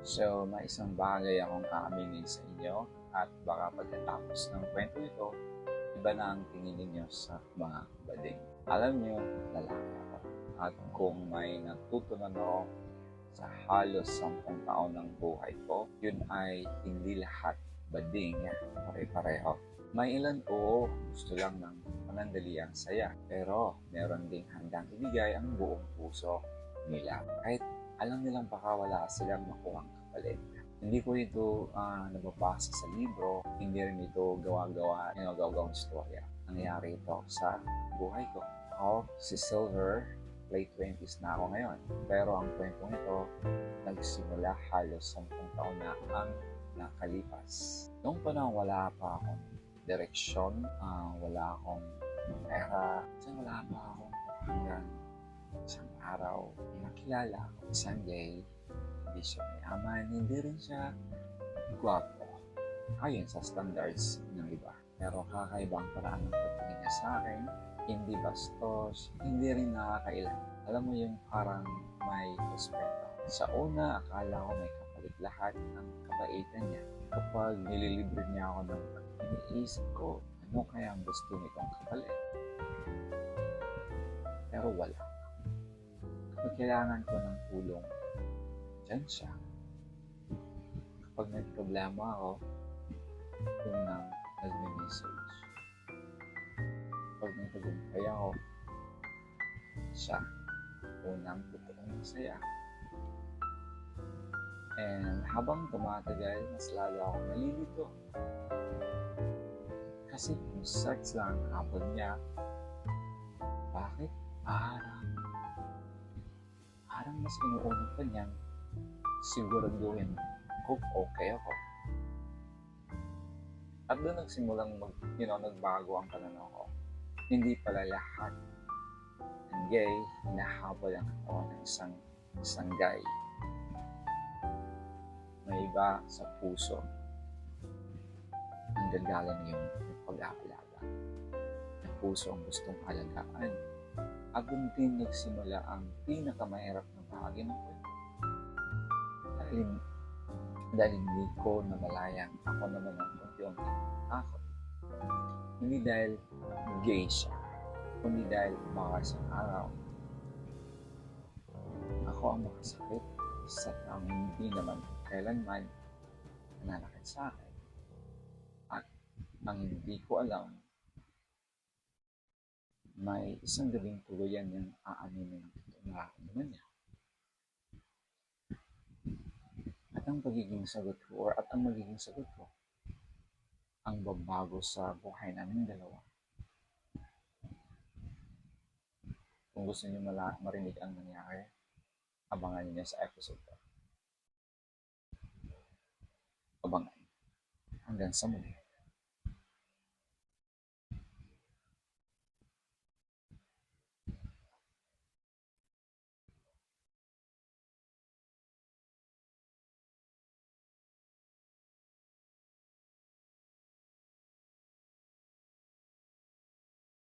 So, may isang bagay akong aaminin sa inyo at baka pagkatapos ng kwento ito, iba na ang tingin ninyo sa mga bading. Alam nyo, lalaki ako. At kung may natutunan ako sa halos 10 taon ng buhay ko, yun ay hindi lahat bading, pare-pareho. May ilan oo, gusto lang ng panandaliang saya. Pero meron ding handang ibigay ang buong puso nila. Kahit alam nilang baka wala silang makuhang kapalit. Hindi ko ito nababasa sa libro, hindi rin ito gawa-gawang istorya. Nangyari ito sa buhay ko. Ako, si Silver, late 20s na ako ngayon. Pero ang kwentong ito, nagsimula halos 10 taon na ang nakalipas. Noong panahon wala pa akong direksyon, wala akong pera, wala pa akong hanggang isang araw, nakilala ako isang gay, hindi siya mayaman, hindi rin siya gwapo, ayon sa standards ng iba. Pero kakaibang paraan ng pagtingin niya sa akin, hindi bastos, hindi rin nakakailang. Alam mo yung parang may respeto. Sa una, akala ko may kapalit lahat ng kabaitan niya. Kapag nililibre niya ako ng iniisip ko, ano kaya ang gusto nitong kapalit? Pero wala. Kapag kailangan ko ng tulong, dyan siya. Kapag may problema ako, unang nag-message. Kapag may tagumpay ako, siya. Unang totoong masaya. And habang tumatagal, mas lalo ako nalilito. Kasi kung sex lang ang hapon niya, bakit parang mas inuunod pa niyang siguraduhin kung okay ako. At doon nagsimulang nagbago ang pananaw ko. Hindi pala lahat ng gay hinahabol ang katawan ng isang guy. May iba sa puso ang gagalang yung pag-aalaga. Ang puso ang gustong alagaan. At doon din nagsimula ang pinakamahirap na bahagi ng kwento. Dahil hindi ko namalayang ako naman ang unti-unti takot. Hindi dahil gay siya, kundi dahil baka isang araw ako ang makasakit sa ang hindi naman kailanman nananakit sa akin. At ang hindi ko alam, may isang gabing tuluyan niyang aaminin ng totoong nararamdaman niya. At ang magiging sagot ko, ang babago sa buhay namin dalawa. Kung gusto niyo marinig ang nangyari, abangan niyo sa episode 4. Abangan. Hanggang sa muli.